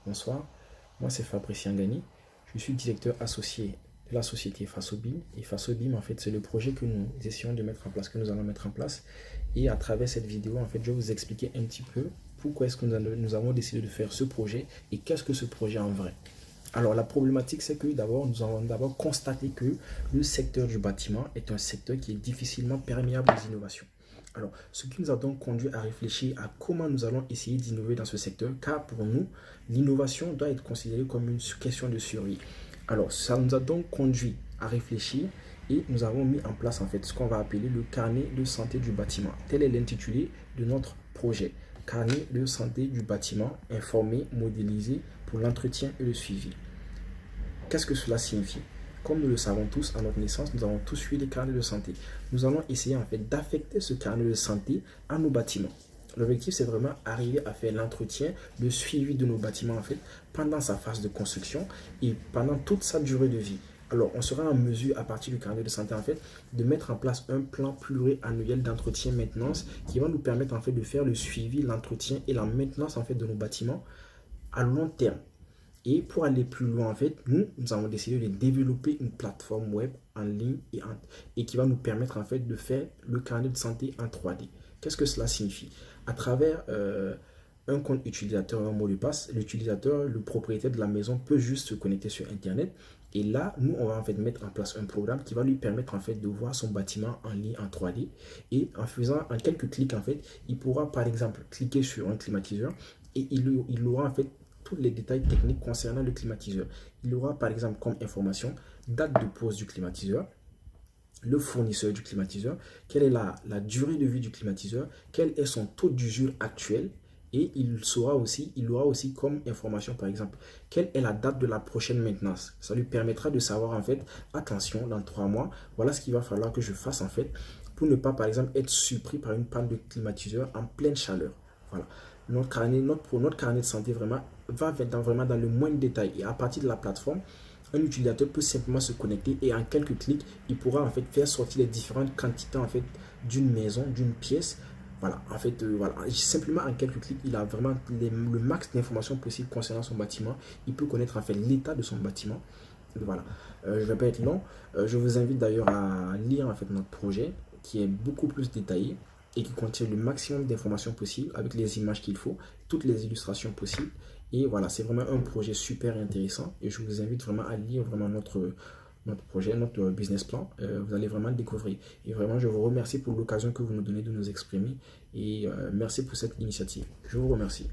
Bonsoir, moi c'est Fabrice Yangani, je suis directeur associé de la société Fasobim. Et Fasobim, en fait, c'est le projet que nous essayons de mettre en place, que nous allons mettre en place. Et à travers cette vidéo, en fait, je vais vous expliquer un petit peu pourquoi est-ce que nous avons décidé de faire ce projet et qu'est-ce que ce projet en vrai. Alors la problématique, c'est que d'abord, nous avons d'abord constaté que le secteur du bâtiment est un secteur qui est difficilement perméable aux innovations. Alors, ce qui nous a donc conduit à réfléchir à comment nous allons essayer d'innover dans ce secteur, car pour nous, l'innovation doit être considérée comme une question de survie. Alors, ça nous a donc conduit à réfléchir et nous avons mis en place en fait ce qu'on va appeler le carnet de santé du bâtiment. Tel est l'intitulé de notre projet. Carnet de santé du bâtiment, informé, modélisé pour l'entretien et le suivi. Qu'est-ce que cela signifie? Comme nous le savons tous, à notre naissance, nous avons tous eu des carnets de santé. Nous allons essayer en fait d'affecter ce carnet de santé à nos bâtiments. L'objectif, c'est vraiment arriver à faire l'entretien, le suivi de nos bâtiments en fait pendant sa phase de construction et pendant toute sa durée de vie. Alors, on sera en mesure, à partir du carnet de santé, en fait, de mettre en place un plan pluriannuel d'entretien-maintenance qui va nous permettre, en fait, de faire le suivi, l'entretien et la maintenance, en fait, de nos bâtiments à long terme. Et pour aller plus loin, en fait, nous avons décidé de développer une plateforme web en ligne et qui va nous permettre, en fait, de faire le carnet de santé en 3D. Qu'est-ce que cela signifie? À travers un compte utilisateur et un mot de passe, l'utilisateur, le propriétaire de la maison peut juste se connecter sur Internet. Et là, nous, on va en fait mettre en place un programme qui va lui permettre en fait de voir son bâtiment en ligne en 3D. Et en faisant en quelques clics, en fait, il pourra par exemple cliquer sur un climatiseur et il aura en fait tous les détails techniques concernant le climatiseur. Il aura par exemple comme information date de pose du climatiseur, le fournisseur du climatiseur, quelle est la durée de vie du climatiseur, quel est son taux d'usure actuel, et il aura aussi comme information, par exemple, quelle est la date de la prochaine maintenance. Ça lui permettra de savoir, en fait, attention, dans 3 mois, voilà ce qu'il va falloir que je fasse, en fait, pour ne pas, par exemple, être surpris par une panne de climatiseur en pleine chaleur. Voilà. Notre carnet de santé vraiment vraiment dans le moindre détail. Et à partir de la plateforme, un utilisateur peut simplement se connecter et en quelques clics, il pourra en fait faire sortir les différentes quantités en fait d'une maison, d'une pièce. Voilà, en fait, voilà. Simplement en quelques clics, il a vraiment le max d'informations possibles concernant son bâtiment. Il peut connaître en fait l'état de son bâtiment. Voilà, je ne vais pas être long. Je vous invite d'ailleurs à lire en fait notre projet qui est beaucoup plus détaillé et qui contient le maximum d'informations possibles avec les images qu'il faut, toutes les illustrations possibles. Et voilà, c'est vraiment un projet super intéressant et je vous invite vraiment à lire vraiment notre projet, notre business plan. Vous allez vraiment le découvrir. Et vraiment, je vous remercie pour l'occasion que vous nous donnez de nous exprimer et merci pour cette initiative. Je vous remercie.